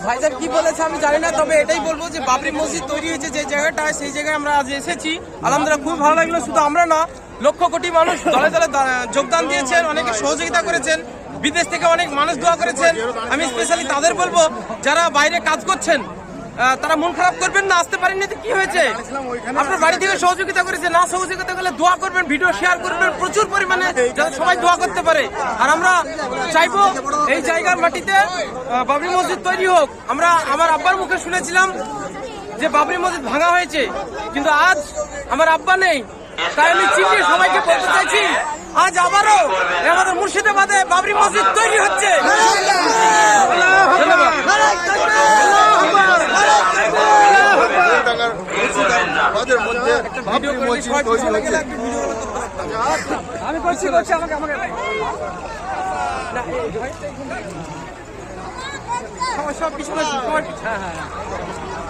ভাইজান কি বলেছে আমি জানি না, তবে এটাই বলবো যে বাবরি মসজিদ তৈরি হয়েছে যে জায়গাটা, সেই জায়গায় আমরা আজ এসেছি। আলহামদুলিল্লাহ খুব ভালো লাগলো। শুধু আমরা না, লক্ষ কোটি মানুষ দলে দলে যোগদান দিয়েছেন, অনেকে সহযোগিতা করেছেন, বিদেশ থেকে অনেক মানুষ দোয়া করেছেন। আমি স্পেশালি তাদের বলবো যারা বাইরে কাজ করছেন তারা মন খারাপ করবেন না, আসতে পারেননি তো কি হয়েছে, আপনার বাড়ি থেকে সহযোগিতা করেছে, না সহযোগিতা করলে দোয়া করবেন, ভিডিও শেয়ার করবেন প্রচুর পরিমাণে, যাতে সবাই দোয়া করতে পারে। আর আমরা চাইবো এই জায়গার মাটিতে বাবরি মসজিদ তৈরি হোক। আমরা আমার আব্বার মুখে শুনেছিলাম যে বাবরি মসজিদ ভাঙা হয়েছে, কিন্তু আজ আমার আব্বা নেই, তাই আমি চিঠি সবাইকে বলতে চাইছি আজ আবারও আমাদের মুর্শিদাবাদে বাবরি মসজিদ তৈরি হচ্ছে। আমি করছি আমাকে সব কিছু। হ্যাঁ।